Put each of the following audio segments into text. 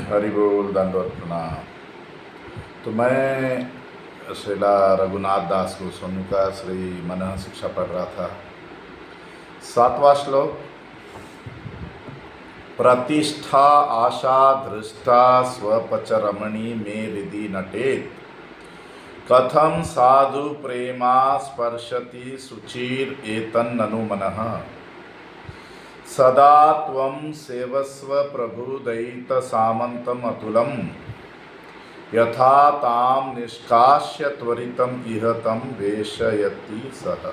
हरि बोल, दंडवत प्रणाम। तो मैं श्रीला रघुनाथ दास गोस्वामी का श्री मनः शिक्षा पढ़ रहा था। 7वां श्लोक। प्रतिष्ठा आशा धृष्टा स्वपचरमणि मे हृदि नटेत, कथम साधु प्रेमा स्पर्शति शुचिर एतन्ननु मनः। सदा त्वं सेवस्व प्रभुदयित सामंतम अतुलम, यथा ताम निष्कास्य त्वरितम इह तम वेशयति सह।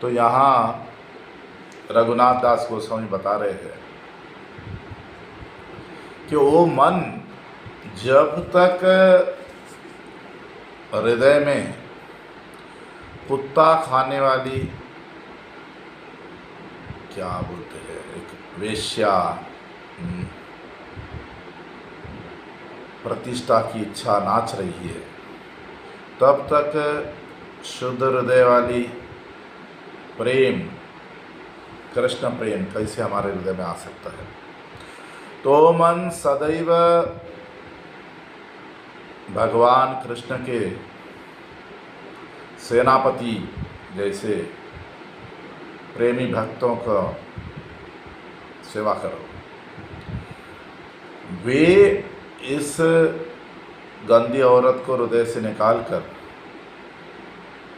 तो यहाँ रघुनाथ दास गोस्वामी बता रहे हैं कि वो मन जब तक हृदय में कुत्ता खाने वाली, क्या बोलते हैं, एक वेश्या, प्रतिष्ठा की इच्छा नाच रही है, तब तक शुद्ध हृदय वाली प्रेम, कृष्ण प्रेम कैसे हमारे हृदय में आ सकता है। तो मन सदैव भगवान कृष्ण के सेनापति जैसे प्रेमी भक्तों का सेवा करो। वे इस गंदी औरत को हृदय से निकालकर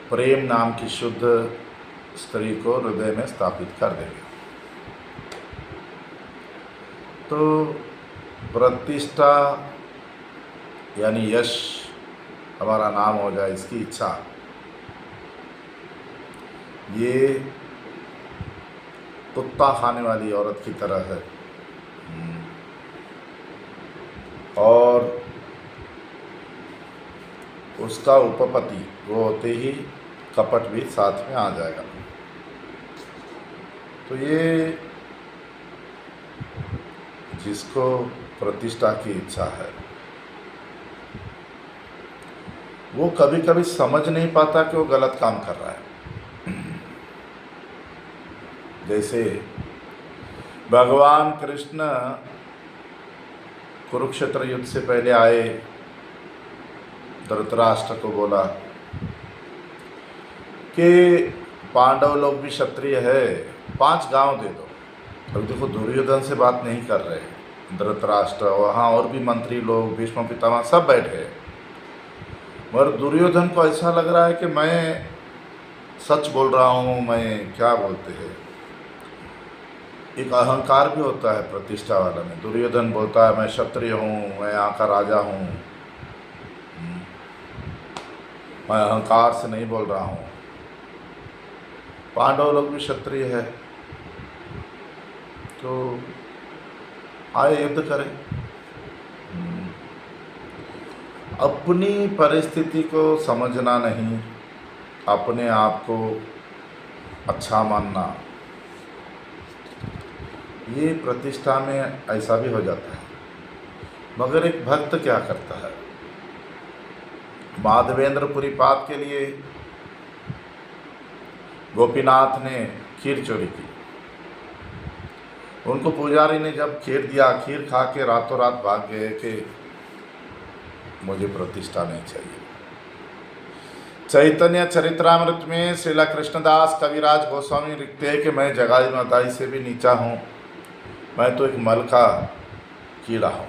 प्रेम नाम की शुद्ध स्त्री को हृदय में स्थापित कर देंगे। तो प्रतिष्ठा यानी यश हमारा नाम हो जाए, इसकी इच्छा, ये कुत्ता खाने वाली औरत की तरह है। और उसका उपपति वो होते ही कपट भी साथ में आ जाएगा। तो ये जिसको प्रतिष्ठा की इच्छा है, वो कभी कभी समझ नहीं पाता कि वो गलत काम कर रहा है। जैसे भगवान कृष्ण कुरुक्षेत्र युद्ध से पहले आए, धृतराष्ट्र को बोला कि पांडव लोग भी क्षत्रिय है, 5 गांव दे दो। अब देखो, दुर्योधन से बात नहीं कर रहे, धृतराष्ट्र, वहाँ और भी मंत्री लोग, भीष्म पितामह सब बैठे, मगर दुर्योधन को ऐसा लग रहा है कि मैं सच बोल रहा हूँ, मैं क्या बोलते हैं, एक अहंकार भी होता है प्रतिष्ठा वाला में। दुर्योधन बोलता है मैं क्षत्रिय हूँ, मैं यहाँ का राजा हूँ, मैं अहंकार से नहीं बोल रहा हूँ। पांडव लोग भी क्षत्रिय है, तो आए युद्ध करें। अपनी परिस्थिति को समझना नहीं, अपने आप को अच्छा मानना, ये प्रतिष्ठा में ऐसा भी हो जाता है। मगर एक भक्त क्या करता है, माधवेंद्रपुरी पाद के लिए गोपीनाथ ने खीर चोरी की। उनको पुजारी ने जब खीर दिया, खीर खा के रातों रात भाग गए कि मुझे प्रतिष्ठा नहीं चाहिए। चैतन्य चरित्रामृत में श्रीला कृष्णदास कविराज गोस्वामी लिखते हैं कि मैं जगाई माताई से भी नीचा हूँ, मैं तो एक मल का कीड़ा हूँ।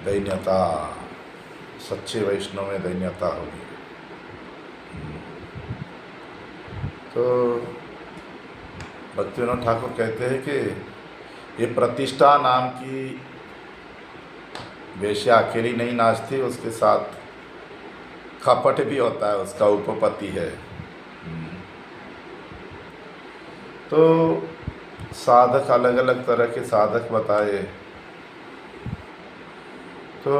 दैन्यता, सच्चे वैष्णव में दैन्यता होगी। तो भक्तिविनोद ठाकुर कहते हैं कि ये प्रतिष्ठा नाम की वेश्या अकेली नहीं नाचती, उसके साथ कपट भी होता है, उसका उपपति है। तो साधक, अलग अलग तरह के साधक बताए। तो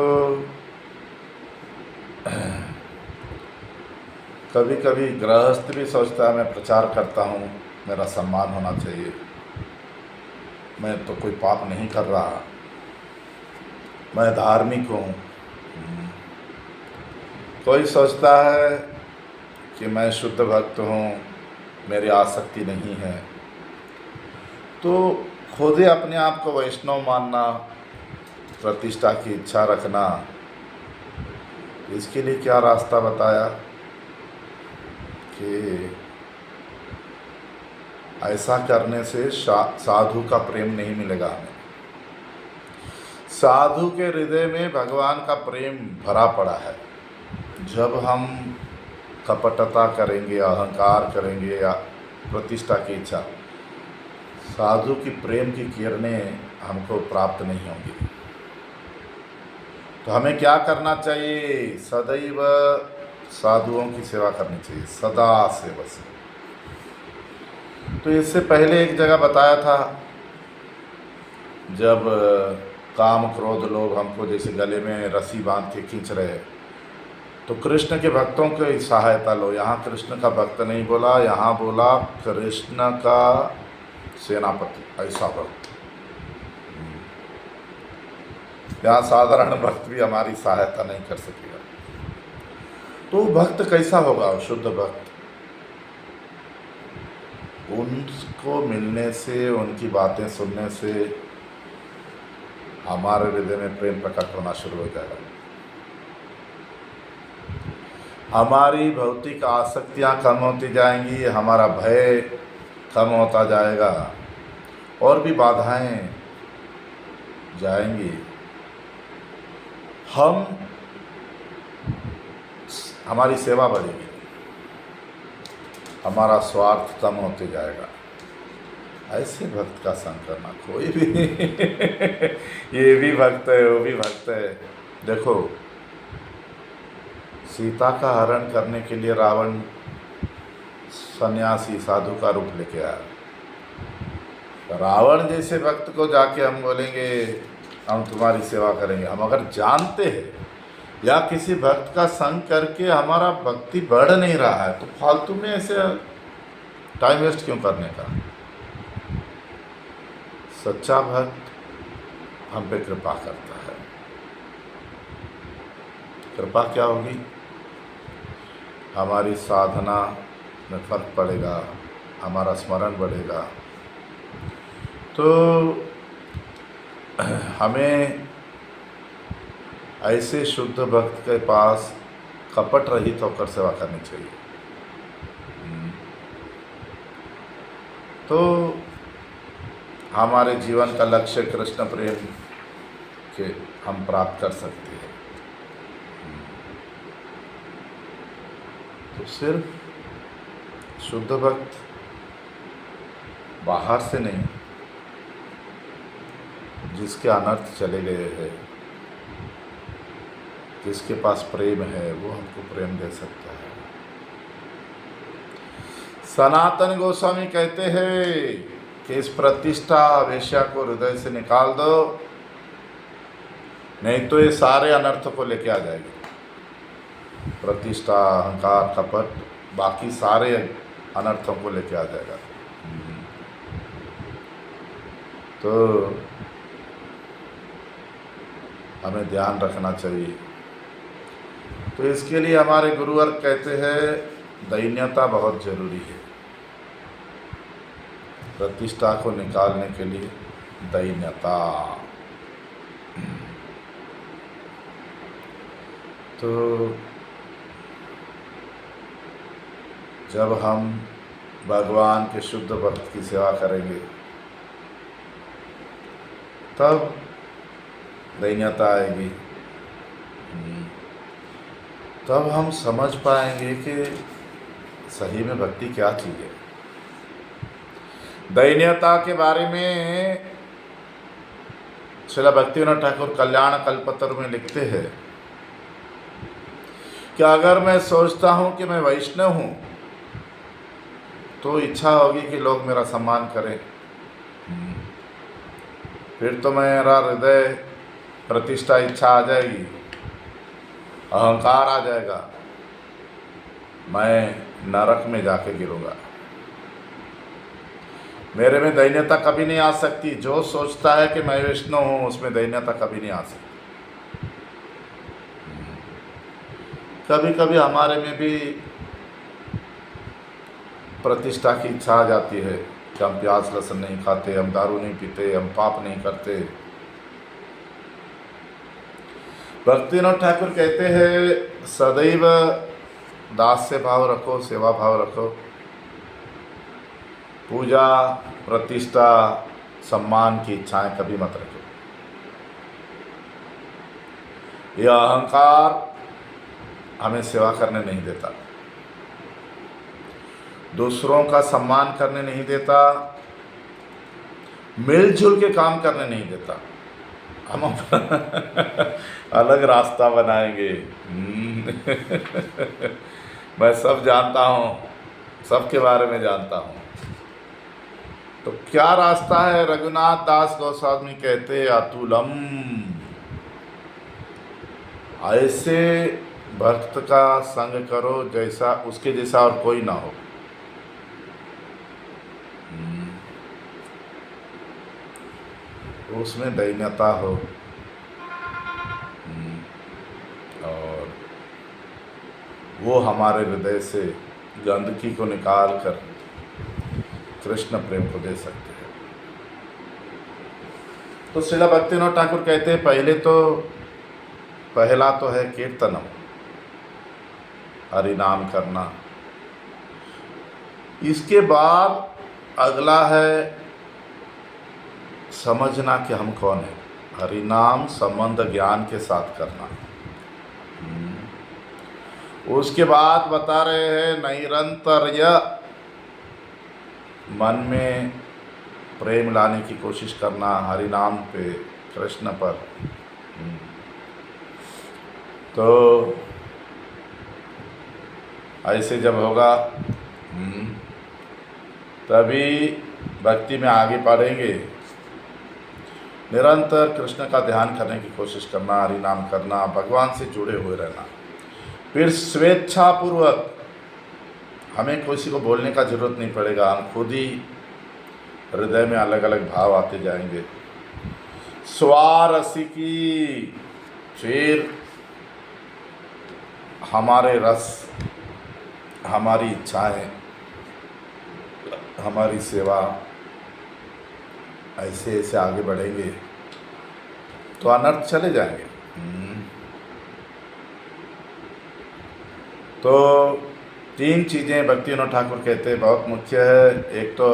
कभी कभी गृहस्थ भी सोचता है मैं प्रचार करता हूँ, मेरा सम्मान होना चाहिए, मैं तो कोई पाप नहीं कर रहा, मैं धार्मिक हूँ। कोई सोचता है कि मैं शुद्ध भक्त हूँ, मेरी आसक्ति नहीं है। तो खुद ही अपने आप को वैष्णव मानना, प्रतिष्ठा की इच्छा रखना, इसके लिए क्या रास्ता बताया कि ऐसा करने से साधु का प्रेम नहीं मिलेगा हमें। साधु के हृदय में भगवान का प्रेम भरा पड़ा है। जब हम कपटता करेंगे, अहंकार करेंगे या प्रतिष्ठा की इच्छा, साधु की प्रेम की किरणें हमको प्राप्त नहीं होंगी। तो हमें क्या करना चाहिए? सदैव साधुओं की सेवा करनी चाहिए, सदा से बस। तो इससे पहले एक जगह बताया था, जब काम क्रोध लोग हमको जैसे गले में रस्सी बांध के खींच रहे, तो कृष्ण के भक्तों की सहायता लो। यहाँ कृष्ण का भक्त नहीं बोला, यहाँ बोला कृष्ण का सेनापति, ऐसा भक्त। यहाँ साधारण भक्त भी हमारी सहायता नहीं कर सकेगा। तो भक्त कैसा होगा? शुद्ध भक्त। उनको मिलने से, उनकी बातें सुनने से हमारे हृदय में प्रेम प्रकट होना शुरू हो जाएगा। हमारी भौतिक आसक्तियाँ कम होती जाएंगी, हमारा भय कम होता जाएगा, और भी बाधाएं जाएंगी। हमारी सेवा बढ़ेगी, हमारा स्वार्थ कम होते जाएगा। ऐसे भक्त का संग करना कोई भी ये भी भक्त है, वो भी भक्त है। देखो, सीता का हरण करने के लिए रावण सन्यासी साधु का रूप लेके आया। रावण जैसे भक्त को जाके हम बोलेंगे हम तुम्हारी सेवा करेंगे, हम अगर जानते हैं या किसी भक्त का संग करके हमारा भक्ति बढ़ नहीं रहा है, तो फालतू में ऐसे टाइम वेस्ट क्यों करने का? सच्चा भक्त हम पे कृपा करता है। कृपा क्या होगी? हमारी साधना में फर्क पड़ेगा, हमारा स्मरण बढ़ेगा। तो हमें ऐसे शुद्ध भक्त के पास कपट रहित होकर सेवा करनी चाहिए। तो हमारे जीवन का लक्ष्य कृष्ण प्रेम के हम प्राप्त कर सकते हैं। तो सिर्फ शुद्ध भक्त बाहर से नहीं, जिसके अनर्थ चले गए हैं, जिसके पास प्रेम है, वो हमको प्रेम दे सकता है। सनातन गोस्वामी कहते हैं कि इस प्रतिष्ठा वेश्या को हृदय से निकाल दो, नहीं तो ये सारे अनर्थों को लेके आ जाएगी। प्रतिष्ठा, अहंकार, कपट, बाकी सारे अनर्थों को लेके आ जाएगा। तो हमें ध्यान रखना चाहिए। तो इसके लिए हमारे गुरुवर कहते हैं दैन्यता बहुत जरूरी है। प्रतिष्ठा को निकालने के लिए दैन्यता। तो जब हम भगवान के शुद्ध भक्त की सेवा करेंगे, तब दैन्यता आएगी। तब हम समझ पाएंगे कि सही में भक्ति क्या चीज़ है। दैन्यता के बारे में श्रील भक्तिविनोद ठाकुर कल्याण कल्पतरु में लिखते हैं कि अगर मैं सोचता हूँ कि मैं वैष्णव हूँ, तो इच्छा होगी कि लोग मेरा सम्मान करें, फिर तो मेरा हृदय प्रतिष्ठा इच्छा आ जाएगी, अहंकार आ जाएगा, मैं नरक में जाके गिरूंगा। मेरे में दैन्यता कभी नहीं आ सकती। जो सोचता है कि मैं वैष्णव हूँ, उसमें दैन्यता कभी नहीं आ सकती। कभी कभी हमारे में भी प्रतिष्ठा की इच्छा आ जाती है कि हम प्याज लहसुन नहीं खाते, हम दारू नहीं पीते, हम पाप नहीं करते। भक्तिविनोद ठाकुर कहते हैं सदैव दास्य भाव रखो, सेवा भाव रखो। पूजा, प्रतिष्ठा, सम्मान की इच्छाएं कभी मत रखो। यह अहंकार हमें सेवा करने नहीं देता, दूसरों का सम्मान करने नहीं देता, मिलजुल के काम करने नहीं देता। हम अलग रास्ता बनाएंगे। मैं सब जानता हूँ, सबके बारे में जानता हूँ। तो क्या रास्ता है? रघुनाथ दास गोस्वामी कहते अतुलम। ऐसे भक्त का संग करो जैसा उसके जैसा और कोई ना हो। उसमें दैन्यता हो और वो हमारे हृदय से गंदगी को निकाल कर कृष्ण प्रेम को दे सकते हैं। तो श्रील भक्तिविनोद ठाकुर कहते हैं पहला तो है कीर्तनम, हरि नाम करना। इसके बाद अगला है समझना कि हम कौन है, हरि नाम संबंध ज्ञान के साथ करना। उसके बाद बता रहे हैं नैरंतर्य, मन में प्रेम लाने की कोशिश करना हरि नाम पे, कृष्ण पर। तो ऐसे जब होगा तभी भक्ति में आगे बढ़ेंगे। निरंतर कृष्ण का ध्यान करने की कोशिश करना, हरि नाम करना, भगवान से जुड़े हुए रहना। फिर स्वेच्छापूर्वक, हमें किसी को बोलने का जरूरत नहीं पड़ेगा, हम खुद ही हृदय में अलग अलग भाव आते जाएंगे। स्वारसिकी, फिर हमारे रस, हमारी इच्छाएं, हमारी सेवा, ऐसे ऐसे आगे बढ़ेंगे तो अनर्थ चले जाएंगे। तो 3 चीज़ें भक्तिविनोद ठाकुर कहते हैं बहुत मुख्य है। एक तो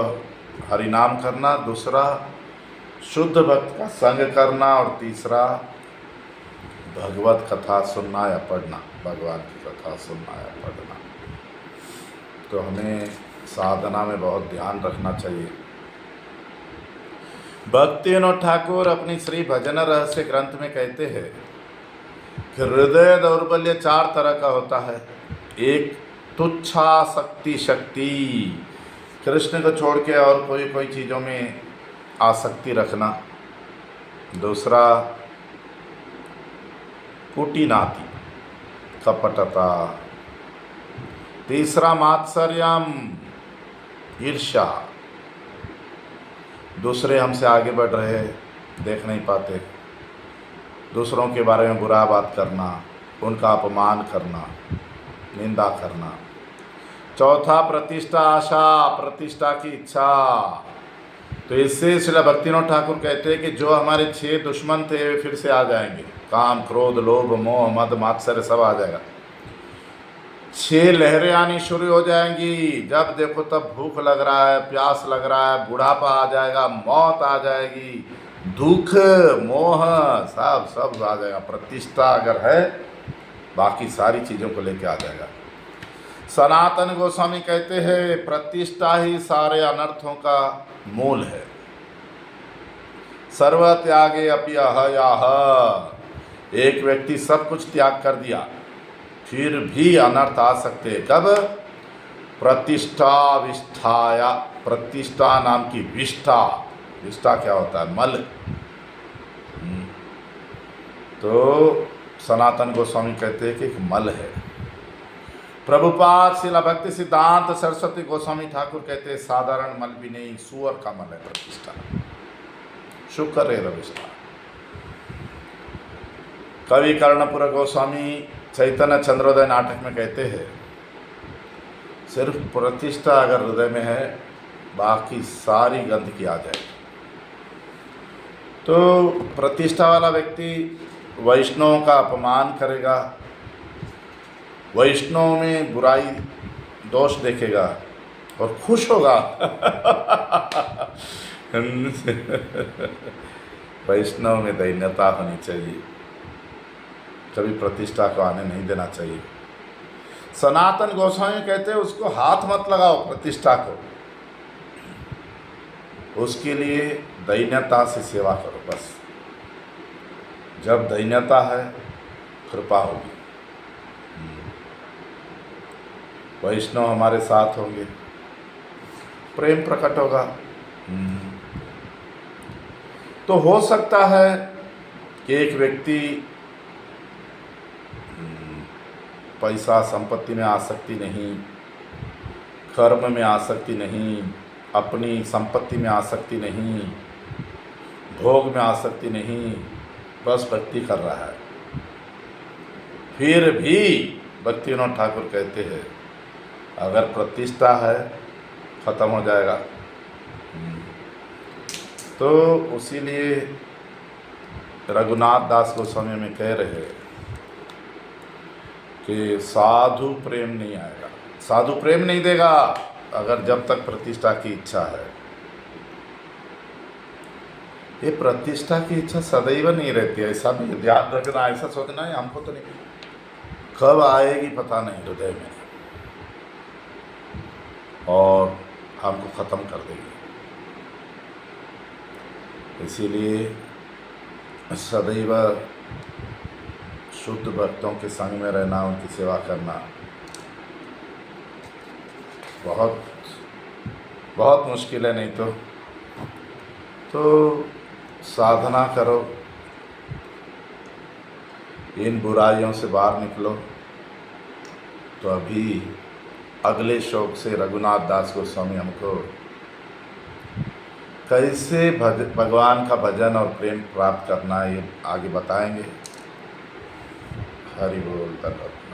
हरि नाम करना, दूसरा शुद्ध भक्त का संग करना, और तीसरा भगवत कथा सुनना या पढ़ना, भगवान की कथा सुनना या पढ़ना। तो हमें साधना में बहुत ध्यान रखना चाहिए। भक्तिविनोद ठाकुर अपनी श्री भजन रहस्य ग्रंथ में कहते हैं कि हृदय दौर्बल्य 4 तरह का होता है। एक तुच्छासक्ति शक्ति, कृष्ण को छोड़ के और कोई चीज़ों में आसक्ति रखना। दूसरा कुटिनाति, कपटता। तीसरा मात्सर्यम, ईर्ष्या, दूसरे हमसे आगे बढ़ रहे देख नहीं पाते, दूसरों के बारे में बुरा बात करना, उनका अपमान करना, निंदा करना। चौथा प्रतिष्ठा आशा, प्रतिष्ठा की इच्छा। तो इससे श्रील भक्तिविनोद ठाकुर कहते हैं कि जो हमारे 6 दुश्मन थे वे फिर से आ जाएंगे। काम, क्रोध, लोभ, मोह, मद, मात्सर्य सब आ जाएगा। 6 लहरें आनी शुरू हो जाएंगी। जब देखो तब भूख लग रहा है, प्यास लग रहा है, बुढ़ापा आ जाएगा, मौत आ जाएगी, दुख, मोह, सब आ जाएगा। प्रतिष्ठा अगर है, बाकी सारी चीज़ों को लेके आ जाएगा। सनातन गोस्वामी कहते हैं प्रतिष्ठा ही सारे अनर्थों का मूल है। सर्व त्यागे अपि अहयाह, एक व्यक्ति सब कुछ त्याग कर दिया फिर भी अनर्थ आ सकते हैं। कब? प्रतिष्ठा विष्ठाया, प्रतिष्ठा नाम की विष्ठा। विष्ठा क्या होता है? मल। तो सनातन गोस्वामी कहते हैं कि एक मल है। प्रभुपाद श्रील भक्ति सिद्धांत सरस्वती गोस्वामी ठाकुर कहते हैं साधारण मल भी नहीं, सुअर का मल है प्रतिष्ठा। शुक्र है रविष्ठा। कवि कर्णपुर गोस्वामी चैतन्य चंद्रोदय नाटक में कहते हैं सिर्फ प्रतिष्ठा अगर हृदय में है बाकी सारी गंदगी आ जाएगी। तो प्रतिष्ठा वाला व्यक्ति वैष्णवों का अपमान करेगा, वैष्णव में बुराई दोष देखेगा और खुश होगा। वैष्णव में दैन्यता होनी चाहिए, कभी प्रतिष्ठा को आने नहीं देना चाहिए। सनातन गोस्वामी कहते हैं उसको हाथ मत लगाओ प्रतिष्ठा को, उसके लिए दैन्यता से सेवा करो बस। जब दैन्यता है कृपा होगी, वैष्णव हमारे साथ होंगे, प्रेम प्रकट होगा। तो हो सकता है कि एक व्यक्ति पैसा संपत्ति में आसक्ति नहीं, कर्म में आसक्ति नहीं, अपनी संपत्ति में आसक्ति नहीं, भोग में आसक्ति नहीं, बस भक्ति कर रहा है। फिर भी भक्ति विनोद ठाकुर कहते हैं अगर प्रतिष्ठा है खत्म हो जाएगा। तो उसीलिए रघुनाथ दास गोस्वामी में कह रहे हैं कि साधु प्रेम नहीं आएगा, साधु प्रेम नहीं देगा अगर जब तक प्रतिष्ठा की इच्छा है। ये प्रतिष्ठा की इच्छा सदैव नहीं रहती है, ऐसा भी ध्यान रखना, ऐसा सोचना है हमको तो नहीं, कब आएगी पता नहीं हृदय में और हमको ख़त्म कर देगी। इसीलिए सदैव शुद्ध भक्तों के संग में रहना, उनकी सेवा करना बहुत बहुत मुश्किल है। नहीं तो साधना करो, इन बुराइयों से बाहर निकलो। तो अभी अगले श्लोक से रघुनाथ दास गोस्वामी हमको कैसे भगवान का भजन और प्रेम प्राप्त करना है ये आगे बताएंगे। हरि बोल। धन्यवाद।